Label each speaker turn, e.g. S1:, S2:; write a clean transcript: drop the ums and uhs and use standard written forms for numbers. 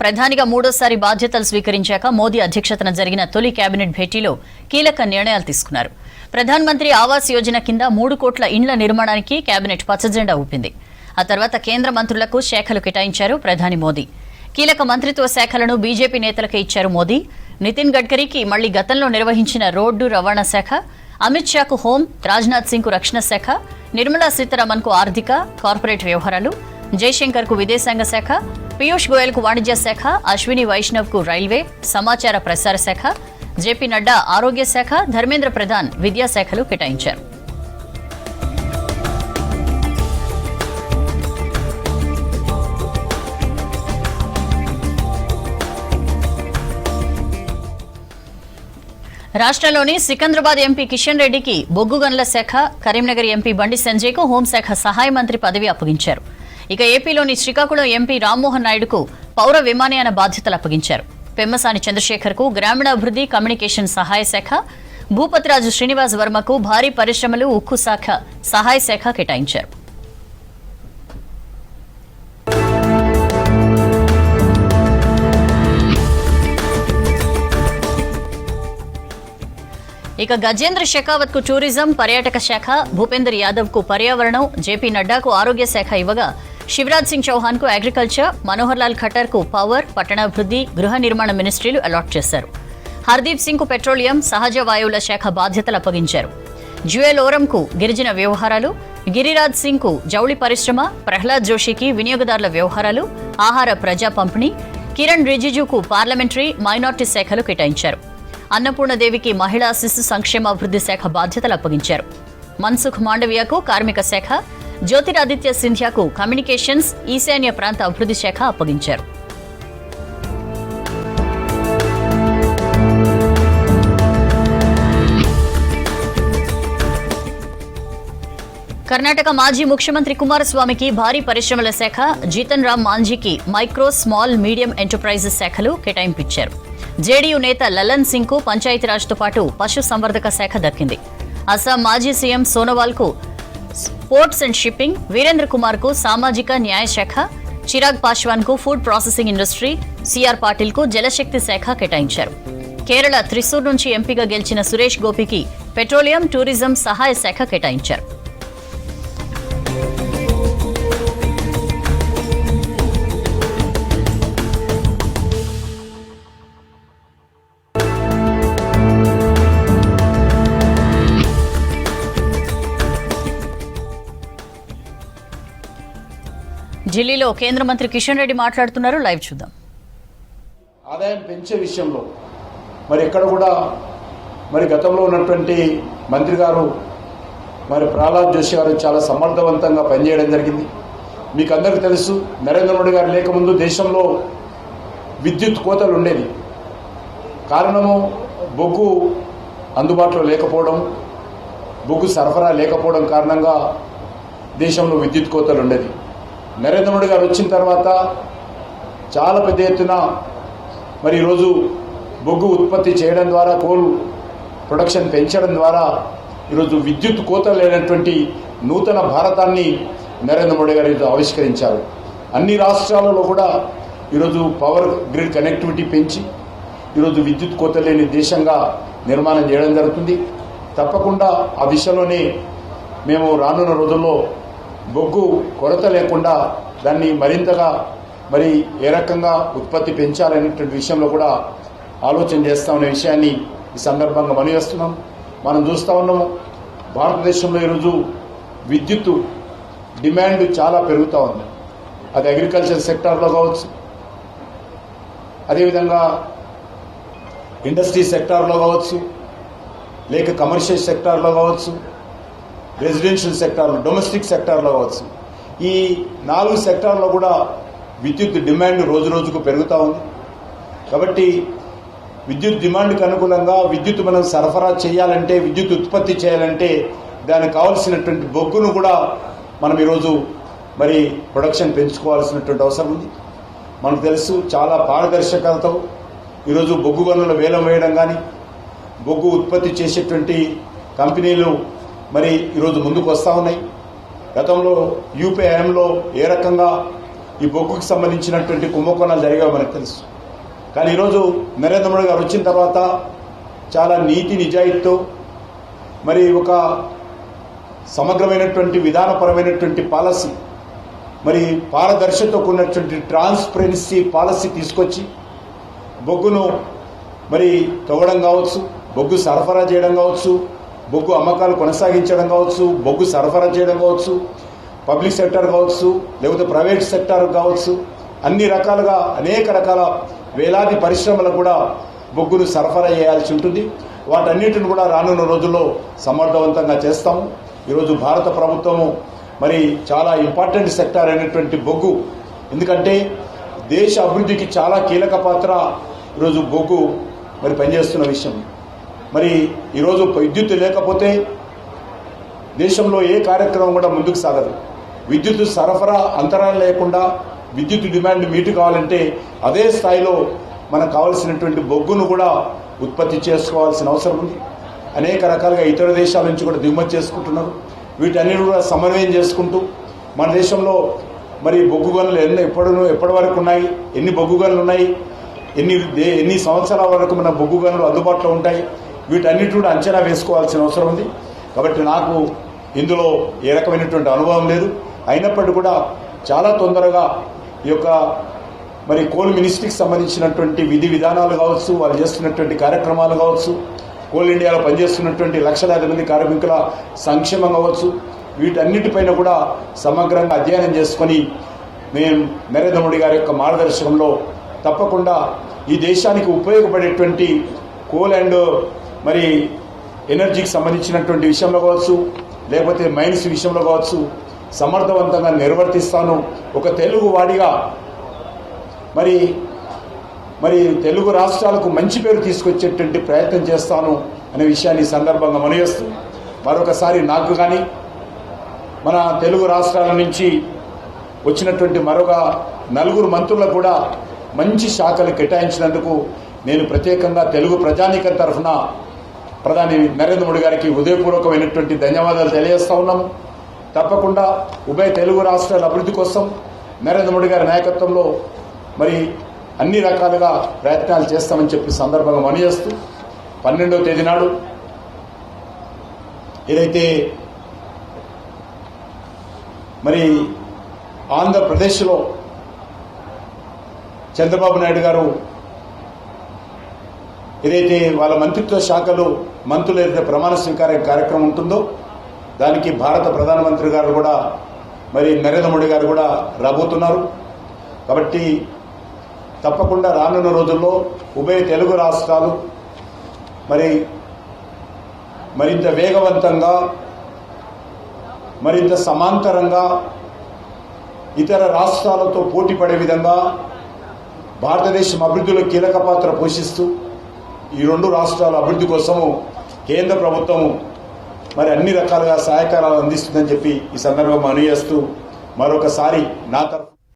S1: ప్రధానిగా మూడోసారి బాధ్యతలు స్వీకరించాక మోదీ అధ్యక్షతన జరిగిన తొలి కేబినెట్ భేటీలో కీలక నిర్ణయాలు తీసుకున్నారు. ప్రధానమంత్రి ఆవాస్ యోజన కింద 3 కోట్ల ఇండ్ల నిర్మాణానికి కేబినెట్ పచ్చజెండా ఊపింది. ఆ తర్వాత కేంద్ర మంత్రులకు శాఖలు కేటాయించారు ప్రధాని మోదీ. కీలక మంత్రిత్వ శాఖలను బీజేపీ నేతలకే ఇచ్చారు మోదీ. నితిన్ గడ్కరీకి మళ్లీ గతంలో నిర్వహించిన రోడ్డు రవాణా శాఖ, అమిత్ షాకు హోం, రాజ్నాథ్ సింగ్ కు రక్షణ శాఖ, నిర్మలా సీతారామన్ కు ఆర్థిక, కార్పొరేట్ వ్యవహారాలు, జైశంకర్ కు విదేశాంగ శాఖ, పీయూష్ గోయల్ కు వాణిజ్య శాఖ, అశ్విని వైష్ణవ్ కు రైల్వే, సమాచార ప్రసార శాఖ, జేపీ నడ్డా ఆరోగ్య శాఖ, ధర్మేంద్ర ప్రధాన్ విద్యాశాఖలు కేటాయించారు. రాష్ట్రంలోని సికింద్రాబాద్ ఎంపీ కిషన్ రెడ్డికి బొగ్గు గనుల శాఖ, కరీంనగర్ ఎంపీ బండి సంజయ్కు హోంశాఖ సహాయ మంత్రి పదవి అప్పగించారు. ఇక ఏపీలోని శ్రీకాకుళం ఎంపీ రామ్మోహన్ నాయుడుకు పౌర విమానయాన బాధ్యతలు అప్పగించారు. పెమ్మసాని చంద్రశేఖర్ కు గ్రామీణాభివృద్ధి, కమ్యూనికేషన్ సహాయ శాఖ, భూపతిరాజు శ్రీనివాస్ వర్మకు భారీ పరిశ్రమలు, ఉక్కు శాఖ సహాయ శాఖ కేటాయించారు. ఇక గజేంద్ర షెకావత్ కు టూరిజం, పర్యాటక శాఖ, భూపేందర్ యాదవ్ కు పర్యావరణం, జేపీ నడ్డాకు ఆరోగ్య శాఖ ఇవ్వగా శివరాజ్ సింగ్ చౌహాన్ కు అగ్రికల్చర్, మనోహర్ లాల్ ఖట్టర్ కు పవర్, పట్టణాభివృద్ధి, గృహ నిర్మాణ మినిస్ట్రీలు అలాట్ చేశారు. హర్దీప్ సింగ్ కు పెట్రోలియం, సహజ వాయువుల శాఖ బాధ్యతలు అప్పగించారు. జ్యుయల్ ఓరం కు గిరిజన వ్యవహారాలు, గిరిరాజ్ సింగ్ కు జౌళి పరిశ్రమ, ప్రహ్లాద్ జోషికి వినియోగదారుల వ్యవహారాలు, ఆహార ప్రజా పంపిణీ, కిరణ్ రిజిజుకు పార్లమెంటరీ, మైనార్టీ శాఖలు కేటాయించారు. అన్నపూర్ణదేవికి మహిళా శిశు సంక్షేమాభివృద్ధి శాఖ బాధ్యతలు అప్పగించారు. మన్సుఖ్ మాండవియాకు కార్మిక శాఖ, జ్యోతిరాదిత్య సింధ్యాకు కమ్యూనికేషన్స్, ఈశాన్య ప్రాంత అభివృద్ధి శాఖ అప్పగించారు. కర్ణాటక మాజీ ముఖ్యమంత్రి కుమారస్వామికి భారీ పరిశ్రమల శాఖ, జీతన్ రామ్ మాంఝీకి మైక్రో, స్మాల్, మీడియం ఎంటర్ప్రైజెస్ శాఖలు కేటాయింపించారు. జేడీయూ నేత లలన్ సింగ్ కు పంచాయతీరాజ్తో పాటు పశు సంవర్ధక శాఖ దక్కింది. అస్సాం మాజీ సీఎం సోనోవాల్ కు ports and shipping, Virendra Kumar కు సామాజిక న్యాయ శాఖ, చిరాగ్ పాశ్వాన్ కు food processing industry, CR Patil కు జలశక్తి శాఖ కేటాయించారు. కేరళ త్రిశూర్ నుంచి ఎంపీగా గెలిచిన సురేష్ గోపికి పెట్రోలియం, టూరిజం సహాయ శాఖ కేటాయించారు. ఢిల్లీలో కేంద్ర మంత్రి కిషన్ రెడ్డి మాట్లాడుతున్నారు. లైవ్ చూద్దాం.
S2: ఆదాయం పెంచే విషయంలో మరి ఎక్కడ కూడా మరి గతంలో ఉన్నటువంటి మంత్రి గారు మరి ప్రహ్లాద్ జోషి గారు చాలా సమర్థవంతంగా పనిచేయడం జరిగింది. మీకు అందరికీ తెలుసు, నరేంద్ర మోడీ గారు లేకముందు దేశంలో విద్యుత్ కోతలు ఉండేది. కారణము బొగ్గు అందుబాటులో లేకపోవడం, బొగ్గు సరఫరా లేకపోవడం కారణంగా దేశంలో విద్యుత్ కోతలు ఉండేది. నరేంద్ర మోడీ గారు వచ్చిన తర్వాత చాలా పెద్ద ఎత్తున మరి ఈరోజు బొగ్గు ఉత్పత్తి చేయడం ద్వారా, కోల్ ప్రొడక్షన్ పెంచడం ద్వారా ఈరోజు విద్యుత్ కోత లేనటువంటి నూతన భారతాన్ని నరేంద్ర మోడీ గారు ఈరోజు ఆవిష్కరించారు. అన్ని రాష్ట్రాలలో కూడా ఈరోజు పవర్ గ్రిడ్ కనెక్టివిటీ పెంచి ఈరోజు విద్యుత్ కోత లేని దేశంగా నిర్మాణం చేయడం జరుగుతుంది. తప్పకుండా ఆ దిశలోనే మేము రానున్న రోజుల్లో బొగ్గు కొరత లేకుండా దాన్ని మరింతగా మరి ఏ రకంగా ఉత్పత్తి పెంచాలనేటువంటి విషయంలో కూడా ఆలోచన చేస్తామనే విషయాన్ని ఈ సందర్భంగా మనవేస్తున్నాం. మనం చూస్తూ ఉన్నాము, భారతదేశంలో ఈరోజు విద్యుత్ డిమాండ్ చాలా పెరుగుతూ ఉంది. అది అగ్రికల్చర్ సెక్టార్లో కావచ్చు, అదేవిధంగా ఇండస్ట్రీ సెక్టార్లో కావచ్చు, లేక కమర్షియల్ సెక్టార్లో కావచ్చు, రెసిడెన్షియల్ సెక్టార్లో, డొమెస్టిక్ సెక్టార్లో కావచ్చు. ఈ 4 సెక్టార్లో కూడా విద్యుత్ డిమాండ్ రోజు రోజుకు పెరుగుతూ ఉంది. కాబట్టి విద్యుత్ డిమాండ్కి అనుగుణంగా విద్యుత్ మనం సరఫరా చేయాలంటే, విద్యుత్ ఉత్పత్తి చేయాలంటే దానికి కావాల్సినటువంటి బొగ్గును కూడా మనం ఈరోజు మరి ప్రొడక్షన్ పెంచుకోవాల్సినటువంటి అవసరం ఉంది. మనకు తెలుసు, చాలా పారదర్శకతతో ఈరోజు బొగ్గు గనుల వేలం వేయడం కానీ, బొగ్గు ఉత్పత్తి చేసేటువంటి కంపెనీలు మరి ఈరోజు ముందుకు వస్తూ ఉన్నాయి. గతంలో యూపీఐఎంలో ఏ రకంగా ఈ బొగ్గుకు సంబంధించినటువంటి కుంభకోణాలు జరిగాయో మనకు తెలుసు. కానీ ఈరోజు నరేంద్ర మోడీ గారు వచ్చిన తర్వాత చాలా నీతి నిజాయితీతో మరి ఒక సమగ్రమైనటువంటి విధానపరమైనటువంటి పాలసీ, మరి పారదర్శకతో కూడినటువంటి ట్రాన్స్పరెన్సీ పాలసీ తీసుకొచ్చి బొగ్గును మరి తవ్వడం కావచ్చు, బొగ్గు సరఫరా చేయడం కావచ్చు, బొగ్గు అమ్మకాలు కొనసాగించడం కావచ్చు, బొగ్గు సరఫరా చేయడం కావచ్చు, పబ్లిక్ సెక్టర్ కావచ్చు, లేకపోతే ప్రైవేట్ సెక్టర్ కావచ్చు, అన్ని రకాలుగా అనేక రకాల వేలాది పరిశ్రమలకు కూడా బొగ్గును సరఫరా చేయాల్సి ఉంటుంది. వాటన్నిటిని కూడా రానున్న రోజుల్లో సమర్థవంతంగా చేస్తాము. ఈరోజు భారత ప్రభుత్వము మరి చాలా ఇంపార్టెంట్ సెక్టార్ అయినటువంటి బొగ్గు, ఎందుకంటే దేశ అభివృద్ధికి చాలా కీలక పాత్ర ఈరోజు బొగ్గు మరి పనిచేస్తున్న విషయం. మరి ఈరోజు విద్యుత్ లేకపోతే దేశంలో ఏ కార్యక్రమం కూడా ముందుకు సాగదు. విద్యుత్ సరఫరా అంతరాయం లేకుండా విద్యుత్ డిమాండ్ మీటు కావాలంటే అదే స్థాయిలో మనకు కావాల్సినటువంటి బొగ్గును కూడా ఉత్పత్తి చేసుకోవాల్సిన అవసరం ఉంది. అనేక రకాలుగా ఇతర దేశాల నుంచి కూడా దిగుమతి చేసుకుంటున్నారు. వీటన్నిటి కూడా సమన్వయం చేసుకుంటూ మన దేశంలో మరి బొగ్గు గనులు ఎప్పటి వరకు ఉన్నాయి, ఎన్ని బొగ్గు గనులు ఉన్నాయి, ఎన్ని సంవత్సరాల వరకు మన బొగ్గు గనులు అందుబాటులో ఉంటాయి, వీటన్నిటి కూడా అంచనా వేసుకోవాల్సిన అవసరం ఉంది. కాబట్టి నాకు ఇందులో ఏ రకమైనటువంటి అనుభవం లేదు. అయినప్పటికీ కూడా చాలా తొందరగా ఈ యొక్క మరి కోల్ మినిస్ట్రీకి సంబంధించినటువంటి విధి విధానాలు కావచ్చు, వాళ్ళు చేస్తున్నటువంటి కార్యక్రమాలు కావచ్చు, కోల్ ఇండియాలో పనిచేస్తున్నటువంటి లక్షలాది మంది కార్మికుల సంక్షేమం కావచ్చు, వీటన్నిటిపైన కూడా సమగ్రంగా అధ్యయనం చేసుకొని మేము నరేంద్ర మోడీ గారి యొక్క మార్గదర్శకంలో తప్పకుండా ఈ దేశానికి ఉపయోగపడేటువంటి కోల్ అండ్ మరి ఎనర్జీకి సంబంధించినటువంటి విషయంలో కావచ్చు, లేకపోతే మైన్స్ విషయంలో కావచ్చు సమర్థవంతంగా నిర్వర్తిస్తాను. ఒక తెలుగు వాడిగా మరి తెలుగు రాష్ట్రాలకు మంచి పేరు తీసుకొచ్చేటువంటి ప్రయత్నం చేస్తాను అనే విషయాన్ని ఈ సందర్భంగా మనయేస్తూ మరొకసారి నాకు కానీ మన తెలుగు రాష్ట్రాల నుంచి వచ్చినటువంటి మరొక 4 మంత్రులకు కూడా మంచి శాఖలు కేటాయించినందుకు నేను ప్రత్యేకంగా తెలుగు ప్రజానీకం తరఫున ప్రధాని నరేంద్ర మోడీ గారికి హృదయపూర్వకమైనటువంటి ధన్యవాదాలు తెలియజేస్తా ఉన్నాము. తప్పకుండా ఉభయ తెలుగు రాష్ట్రాల అభివృద్ధి కోసం నరేంద్ర మోడీ గారి నాయకత్వంలో మరి అన్ని రకాలుగా ప్రయత్నాలు చేస్తామని చెప్పి సందర్భంగా మనయేస్తూ 12వ తేదీ నాడు ఏదైతే మరి ఆంధ్రప్రదేశ్లో చంద్రబాబు నాయుడు గారు ఏదైతే వాళ్ళ మంత్రిత్వ శాఖలు మంత్రులు ఏదైతే ప్రమాణ స్వీకార కార్యక్రమం ఉంటుందో దానికి భారత ప్రధానమంత్రి గారు కూడా మరి నరేంద్ర మోడీ గారు కూడా రాబోతున్నారు. కాబట్టి తప్పకుండా రానున్న రోజుల్లో ఉభయ తెలుగు రాష్ట్రాలు మరింత వేగవంతంగా, మరింత సమాంతరంగా ఇతర రాష్ట్రాలతో పోటీ పడే విధంగా భారతదేశం అభివృద్ధిలో కీలక పాత్ర పోషిస్తూ ఈ 2 రాష్ట్రాల అభివృద్ధి కోసము కేంద్ర ప్రభుత్వము మరి అన్ని రకాలుగా సహకారాలు అందిస్తుందని చెప్పి ఈ సందర్భంగా మనవి చేస్తూ మరొకసారి నా తరఫు